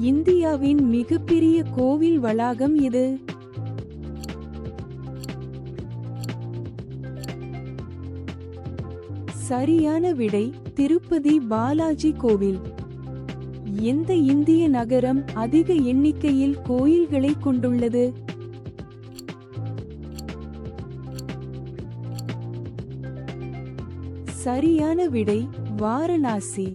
இந்தியாவின் மிகப்பெரிய கோவில் வளாகம் எது? சரியான விடை திருப்பதி பாலாஜி கோவில். எந்த இந்திய நகரம் அதிக எண்ணிக்கையில் கோயில்களை கொண்டுள்ளது? சரியான விடை வாரணாசி.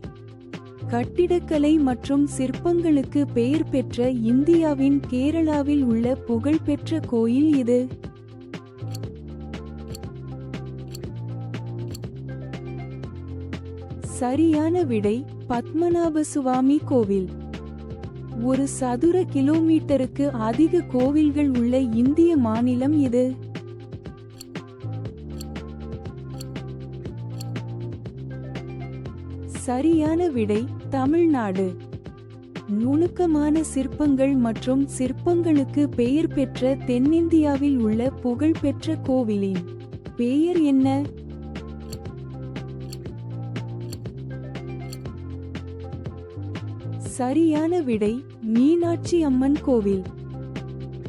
கட்டிடக்கலை மற்றும் சிற்பங்களுக்கு பெயர் பெற்ற இந்தியாவின் கேரளாவில் உள்ள புகழ்பெற்ற கோயில் இது? சரியான விடை பத்மநாபசுவாமி கோவில். ஒரு சதுர கிலோமீட்டருக்கு அதிக கோவில்கள் உள்ள இந்திய மாநிலம் இது? சரியான விடை தமிழ்நாடு. நுணுக்கமான சிற்பங்கள் மற்றும் சிற்பங்களுக்கு பெயர் பெற்ற தென்னிந்தியாவில் உள்ள புகழ்பெற்ற கோவிலின் பெயர் என்ன? சரியான விடை மீனாட்சி அம்மன் கோவில்.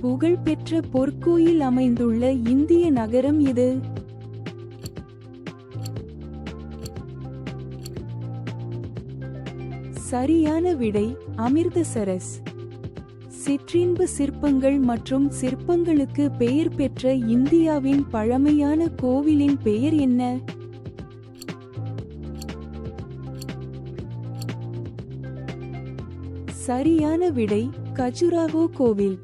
புகழ்பெற்ற பொற்கோயில் அமைந்துள்ள இந்திய நகரம் இது? சரியான விடை அமிர்தசரஸ். சிற்றின்ப சிற்பங்கள் மற்றும் சிற்பங்களுக்கு பெயர் பெற்ற இந்தியாவின் பழமையான கோவிலின் பெயர் என்ன? சரியான விடை கஜுராஹோ கோவில்.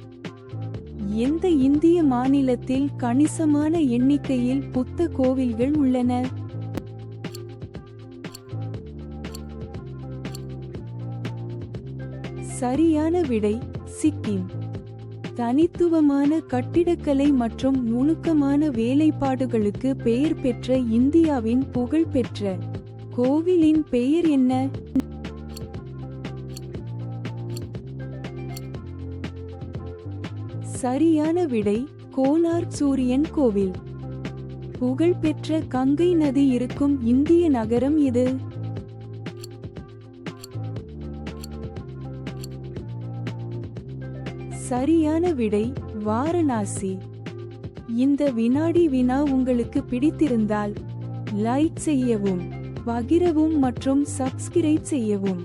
எந்த இந்திய மாநிலத்தில் கணிசமான எண்ணிக்கையில் புத்த கோவில்கள் உள்ளன? சரியான விடை சிக்கிம். தனித்துவமான கட்டிடக்கலை மற்றும் நுணுக்கமான வேலைப்பாடுகளுக்கு பெயர் பெற்ற இந்தியாவின் புகழ்பெற்ற கோவிலின் பெயர் என்ன? சரியான விடை கோனார்க் சூரியன் கோவில். புகழ்பெற்ற கங்கை நதி இருக்கும் இந்திய நகரம் இது? சரியான விடை வாரணாசி. இந்த வினாடி வினா உங்களுக்கு பிடித்திருந்தால் லைக் செய்யவும், பகிரவும் மற்றும் சப்ஸ்கிரைப் செய்யவும்.